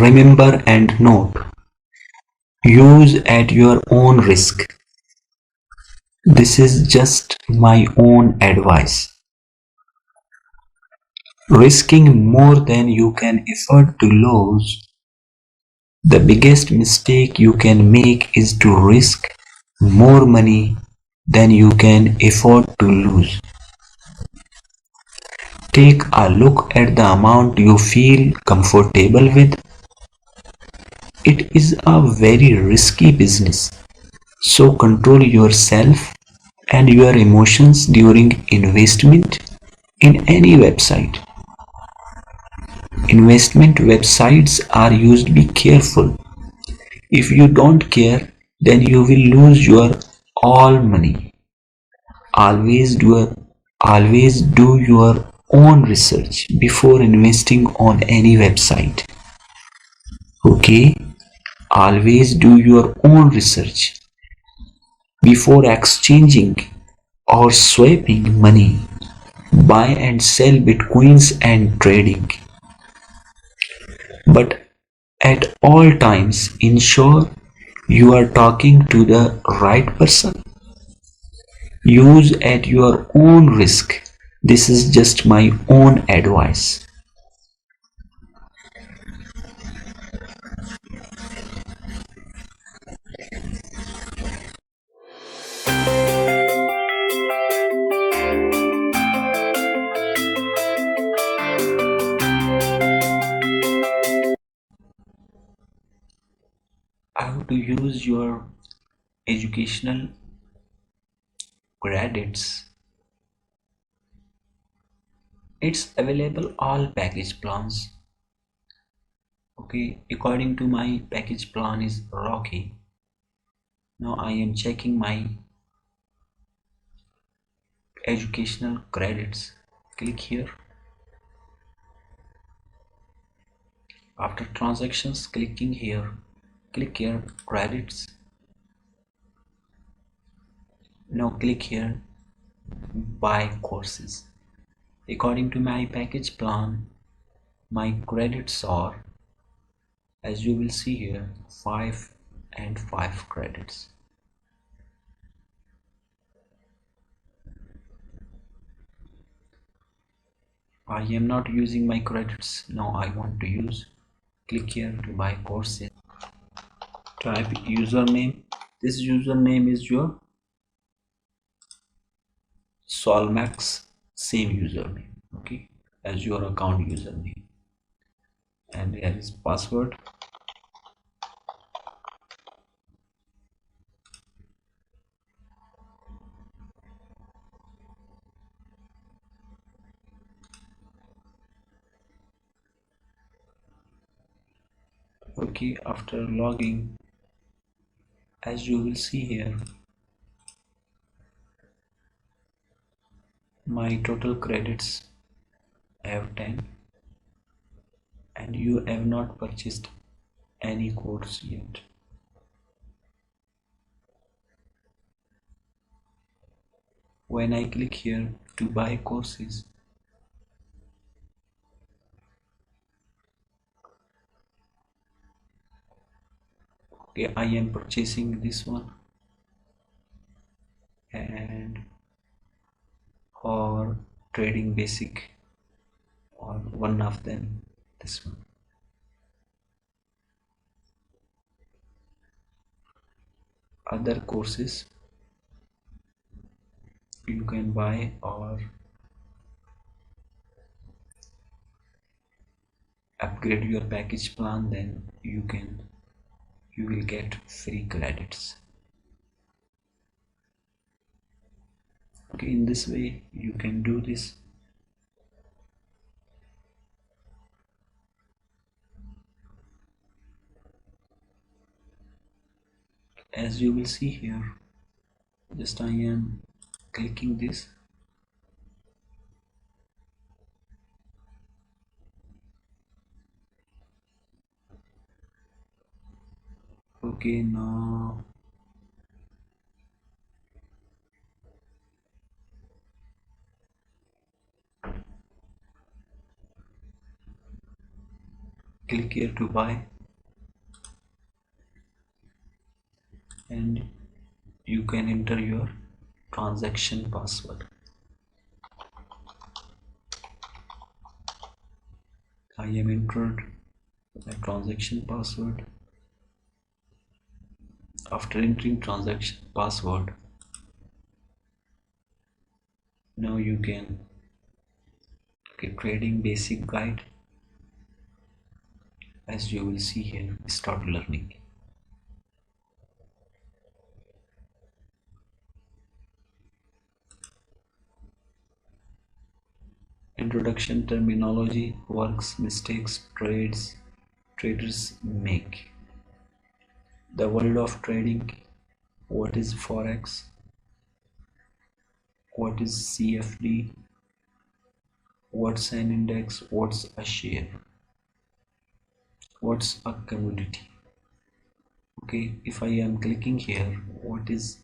Remember and note, use at your own risk. This is just my own advice. Risking more than you can afford to lose. The biggest mistake you can make is to risk more money than you can afford to lose. Take a look at the amount you feel comfortable with. It is a very risky business, so control yourself and your emotions during investment in any website. Investment websites are used. Be careful. If you don't care, then you will lose your all money. Always do your own research before investing on any website. Okay? Always do your own research before exchanging or swapping money. Buy and sell bitcoins and trading. But at all times, ensure you are talking to the right person. Use at your own risk. This is just my own advice. How to use your educational credits. It's available all package plans. Okay, according to my package plan is Rocky. Now I am checking my educational credits. Click here. After transactions, clicking here. Click here credits. Now click here buy courses. According to my package plan, my credits are, as you will see here, 5 and 5 credits. I am not using my credits. Now I want to use. Click here to buy courses. Type username. This username is your Solmax, same username, okay, as your account username. And here is password. Okay, after logging, as you will see here, my total credits I have 10 and you have not purchased any course yet. When I click here to buy courses, okay, I am purchasing this one and or trading basic, or one of them, this one. Other courses you can buy or upgrade your package plan, then you will get free credits. Okay, in this way you can do this. As you will see here, just I am clicking this. Okay, now Click here to buy, and you can enter your transaction password. I have entered my transaction password. After entering transaction password, now you can trading basic guide. As you will see here, start learning. Introduction, terminology, works, mistakes, traders make. The world of trading. What is forex? What is CFD? What's an index? What's a share? What's a commodity? Okay, if I am clicking here, what is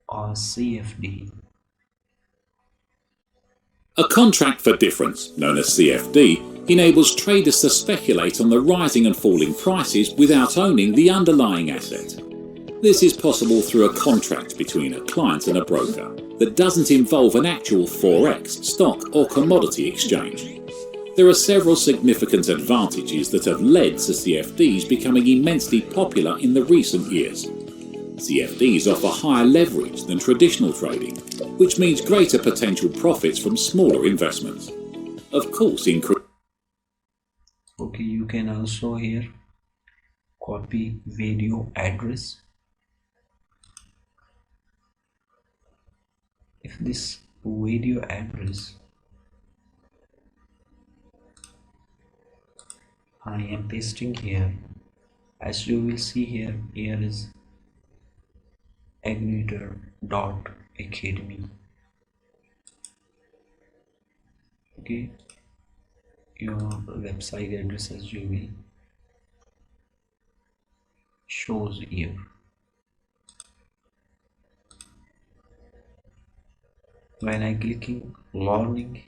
a CFD? A contract for difference, known as CFD, enables traders to speculate on the rising and falling prices without owning the underlying asset. This is possible through a contract between a client and a broker that doesn't involve an actual forex, stock or commodity exchange. There are several significant advantages that have led to CFDs becoming immensely popular in the recent years. CFDs offer higher leverage than traditional trading, which means greater potential profits from smaller investments. Of course, Okay, you can also here copy video address. If this video address I am pasting here, as you will see here, here is Igniter100. Okay, your website address as you will shows here. When I clicking learning,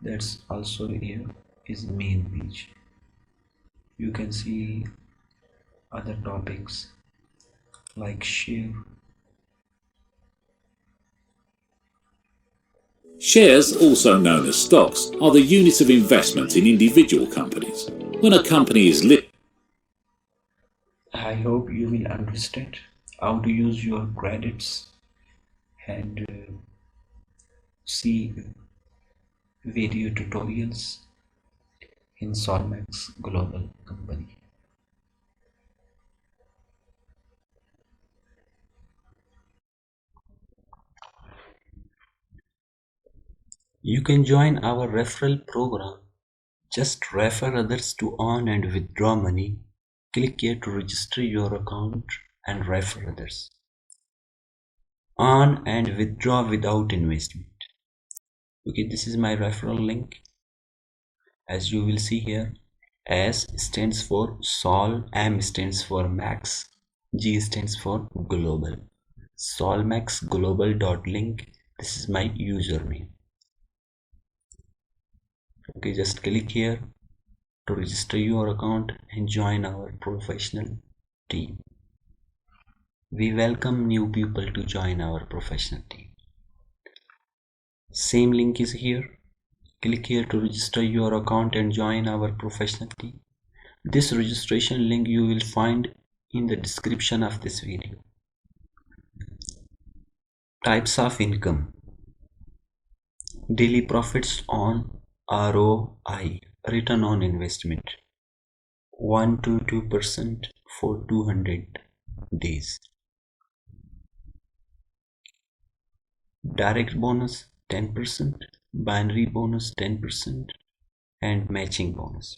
that's also here is main page. You can see other topics like share. Shares, also known as stocks, are the unit of investment in individual companies. When a company is listed, I hope you will understand how to use your credits and see video tutorials in Solmax Global Company. You can join our referral program. Just refer others to earn and withdraw money. Click here to register your account and refer others. Earn and withdraw without investment. Okay, this is my referral link. As you will see here, S stands for Sol, M stands for Max, G stands for Global. Solmaxglobal.link. This is my username. Okay, just click here to register your account and join our professional team. We welcome new people to join our professional team. Same link is here. Click here to register your account and join our professional team. This registration link you will find in the description of this video. Types of income. Daily profits on ROI, return on investment, 1 to 2% for 200 days. Direct bonus 10%, binary bonus 10%, and matching bonus.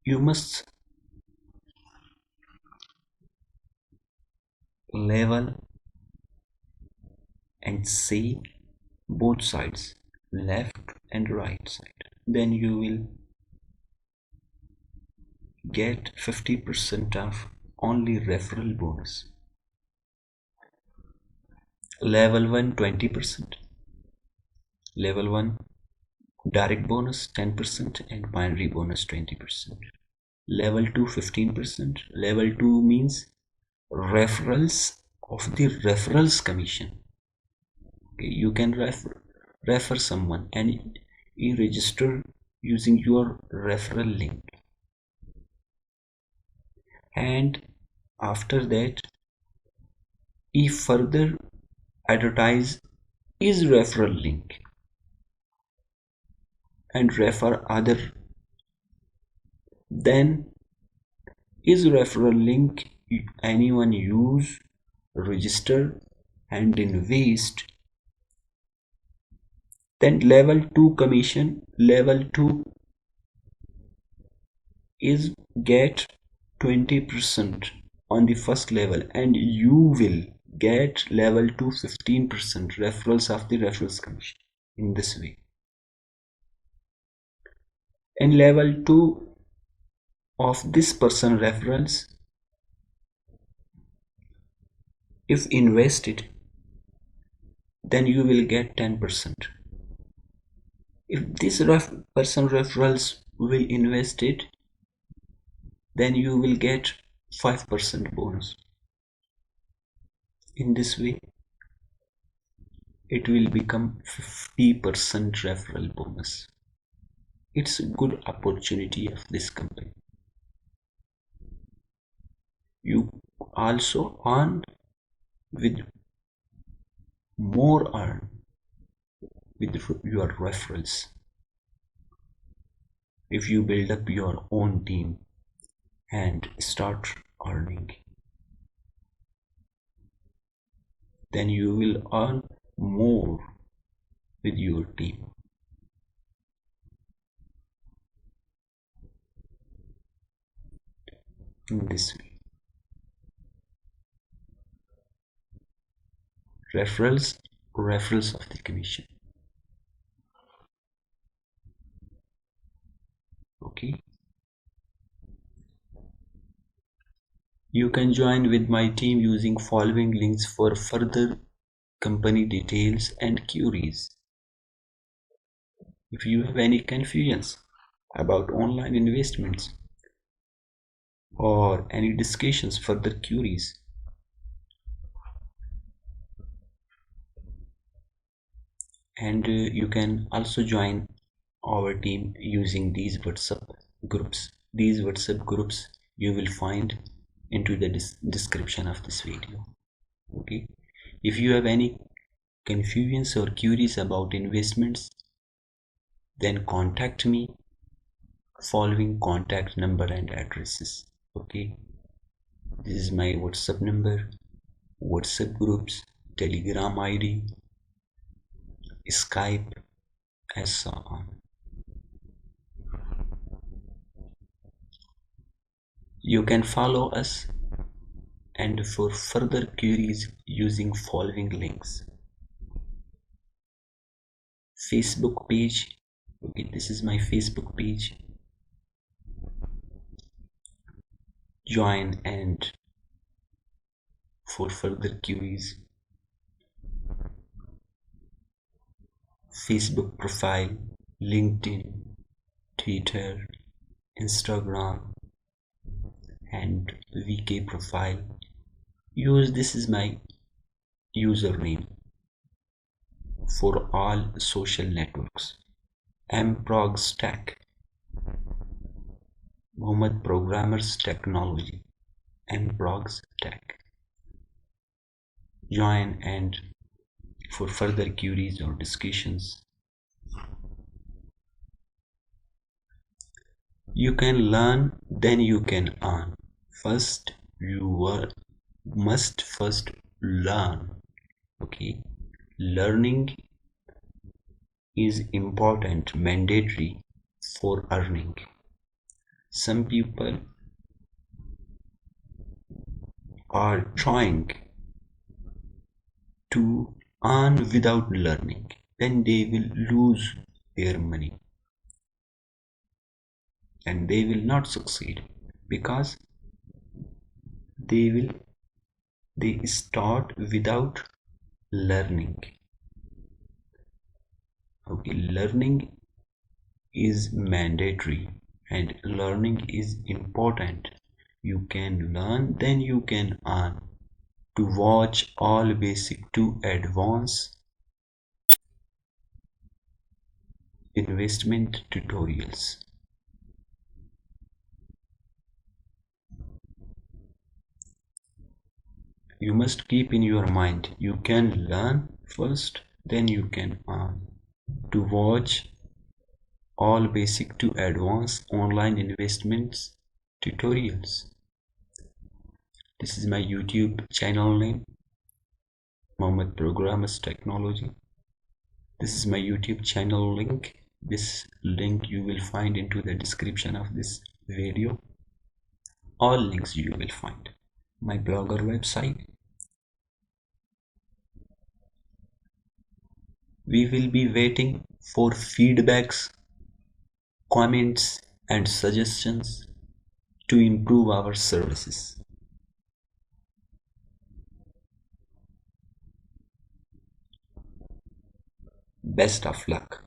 You must level and see both sides, left and right side. Then you will get 50% of only referral bonus. Level 1 20%, Level 1 direct bonus 10% and binary bonus 20%. Level 2 15%. Level 2 means referrals of the referrals commission. Okay, you can refer someone and you register using your referral link, and after that if further advertise is referral link and refer other, then is referral link anyone use, register and invest, then level 2 commission, level 2 is get 20% on the first level and you will get level 2 15% referrals of the referrals commission in this way. And level 2 of this person referrals, if invested, then you will get 10%. If this person referrals will invest it, then you will get 5% bonus. In this way it will become 50% referral bonus. It's a good opportunity of this company. You also earn with more earn with your referrals. If you build up your own team and start earning, then you will earn more with your team. In this way, referrals of the commission. Okay, you can join with my team using following links for further company details and queries. If you have any confusions about online investments or any discussions, further queries, and you can also join our team using these WhatsApp groups. These WhatsApp groups you will find into the description of this video. Okay, if you have any confusions or queries about investments, then contact me following contact number and addresses. Okay, this is my WhatsApp number, WhatsApp groups, Telegram ID, Skype, and so on. You can follow us and for further queries using following links. Facebook page. Okay, this is my Facebook page. Join and for further queries. Facebook profile, LinkedIn, Twitter, Instagram, and VK profile. This is my username for all social networks. Mprogs Tech, Mohammed Programmers Technology, Mprogs Tech. Join and for further queries or discussions. You can learn, then you can earn. First, you must first learn. Okay, learning is important, mandatory for earning. Some people are trying to earn without learning, then they will lose their money and they will not succeed because they start without learning. learning is mandatory and learning is important. You can learn, then you can earn. To watch all basic to advanced investment tutorials. You must keep in your mind, you can learn first, then you can earn. To watch all basic to advanced online investments tutorials. This is my YouTube channel name, Mohammed Programmers Technology. This is my YouTube channel link. This link you will find into the description of this video. All links you will find. My blogger website. We will be waiting for feedbacks, comments and suggestions to improve our services. Best of luck.